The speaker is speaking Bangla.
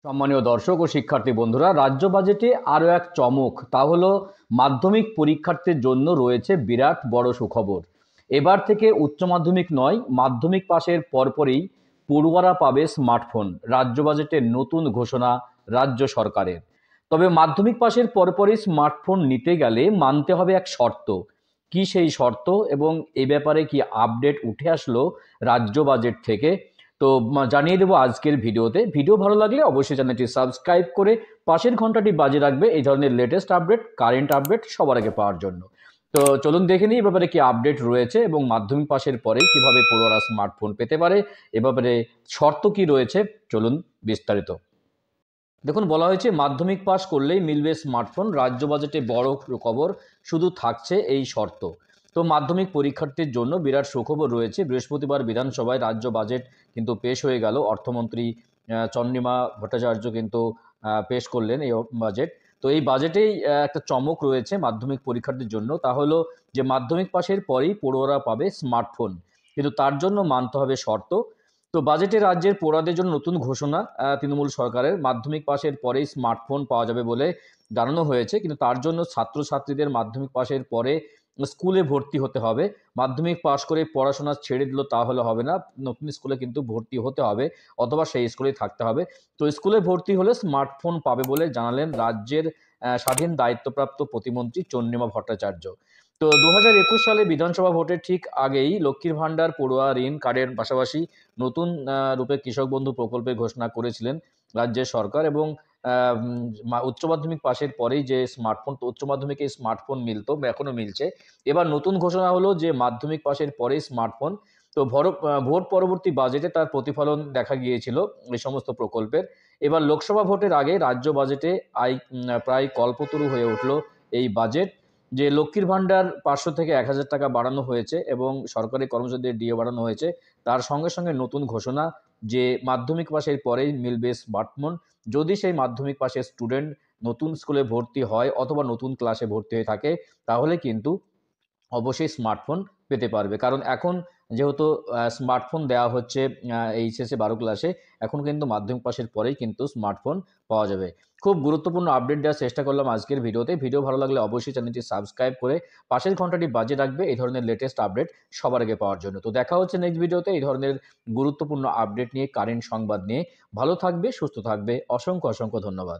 সম্মানীয় দর্শক ও শিক্ষার্থী বন্ধুরা, রাজ্য বাজেটে আরও এক চমক, তা হলো মাধ্যমিক পরীক্ষার্থীর জন্য রয়েছে বিরাট বড় সুখবর। এবার থেকে উচ্চ মাধ্যমিক নয়, মাধ্যমিক পাশের পরপরই পড়ুয়ারা পাবে স্মার্টফোন। রাজ্য বাজেটের নতুন ঘোষণা রাজ্য সরকারের। তবে মাধ্যমিক পাশের পরপরই স্মার্টফোন নিতে গেলে মানতে হবে এক শর্ত। কি সেই শর্ত এবং এ ব্যাপারে কি আপডেট উঠে আসলো রাজ্য বাজেট থেকে, তো জানিয়ে দেবো আজকের ভিডিওতে। ভিডিও ভালো লাগলে অবশ্যই চ্যানেলটি সাবস্ক্রাইব করে পাশের ঘন্টাটি বাজে রাখবে এই ধরনের লেটেস্ট আপডেট, কারেন্ট আপডেট সবার আগে পাওয়ার জন্য। তো চলুন দেখে নিই এ ব্যাপারে কি আপডেট রয়েছে এবং মাধ্যমিক পাশের পরে কিভাবে পড়ুয়ারা স্মার্টফোন পেতে পারে, এ ব্যাপারে শর্ত কি রয়েছে। চলুন বিস্তারিত দেখুন। বলা হয়েছে মাধ্যমিক পাস করলেই মিলবে স্মার্টফোন। রাজ্য বাজেটে বড় খবর, শুধু থাকছে এই শর্ত। তো মাধ্যমিক পরীক্ষার্থীর জন্য বিরাট সুখবর রয়েছে। বৃহস্পতিবার বিধানসভায় রাজ্য বাজেট কিন্তু পেশ হয়ে গেল। অর্থমন্ত্রী চন্দ্রিমা ভট্টাচার্য কিন্তু পেশ করলেন এই বাজেট। তো এই বাজেটেই একটা চমক রয়েছে মাধ্যমিক পরীক্ষার্থীর জন্য, তা হলো যে মাধ্যমিক পাশের পরেই পড়ুয়ারা পাবে স্মার্টফোন, কিন্তু তার জন্য মানতে হবে শর্ত। তো বাজেটে রাজ্যের পড়ুয়াদের জন্য নতুন ঘোষণা তৃণমূল সরকারের। মাধ্যমিক পাশের পরেই স্মার্টফোন পাওয়া যাবে বলে জানানো হয়েছে, কিন্তু তার জন্য ছাত্রছাত্রীদের মাধ্যমিক পাশের পরে স্কুলে ভর্তি হতে হবে। মাধ্যমিক পাশ করে পড়াশোনা ছেড়ে দিল তাহলে হবে না, নতুন স্কুলে কিন্তু ভর্তি হতে হবে অথবা সেই স্কুলেই থাকতে হবে। তো স্কুলে ভর্তি হলে স্মার্টফোন পাবে বলে জানালেন রাজ্যের স্বাধীন দায়িত্বপ্রাপ্ত প্রতিমন্ত্রী চন্দ্রিমা ভট্টাচার্য। তো 2021 সালে বিধানসভা ভোটের ঠিক আগেই লক্ষ্মীর ভাণ্ডার, পড়ুয়া ঋণ কার্ডের পাশাপাশি নতুন রূপে কৃষক বন্ধু প্রকল্পের ঘোষণা করেছিলেন রাজ্যের সরকার। এবং উচ্চ মাধ্যমিক পাশের পরেই যে স্মার্টফোন, তো উচ্চ মাধ্যমিকে স্মার্টফোন মিলতো, এখনো মিলছে। এবার নতুন ঘোষণা হলো যে মাধ্যমিক পাশের পরেই স্মার্টফোন। তো ভোট পরবর্তী বাজেটে তার প্রতিফলন দেখা গিয়েছিল এই সমস্ত প্রকল্পের। এবার লোকসভা ভোটের আগে রাজ্য বাজেটে প্রায় কল্পতরু হয়ে উঠল এই বাজেট। যে লক্ষ্মীর ভাণ্ডার 500 থেকে 1000 টাকা বাড়ানো হয়েছে এবং সরকারি কর্মচারীদের ডিএ বাড়ানো হয়েছে। তার সঙ্গে সঙ্গে নতুন ঘোষণা যে মাধ্যমিক পাশের পরেই মিলবে স্মার্টফোন। যদি সেই মাধ্যমিক পাশের স্টুডেন্ট নতুন স্কুলে ভর্তি হয় অথবা নতুন ক্লাসে ভর্তি হয়ে থাকে, তাহলে কিন্তু অবশ্যই স্মার্টফোন পেতে পারবে। কারণ এখন যেহেতু স্মার্টফোন দেওয়া হচ্ছে এইচএসে 12 ক্লাসে, এখন কিন্তু মাধ্যমিক পাশের পরেই কিন্তু স্মার্টফোন পাওয়া যাবে। খুব গুরুত্বপূর্ণ আপডেট দেওয়ার চেষ্টা করলাম আজকের ভিডিওতে। ভিডিও ভালো লাগলে অবশ্যই চ্যানেলটি সাবস্ক্রাইব করে পাশের ঘন্টাটি বাজে রাখবে এই ধরনের লেটেস্ট আপডেট সবার আগে পাওয়ার জন্য। তো দেখা হচ্ছে নেক্সট ভিডিওতে এই ধরনের গুরুত্বপূর্ণ আপডেট নিয়ে, কারেন্ট সংবাদ নিয়ে। ভালো থাকবে, সুস্থ থাকবে। অসংখ্য অসংখ্য ধন্যবাদ।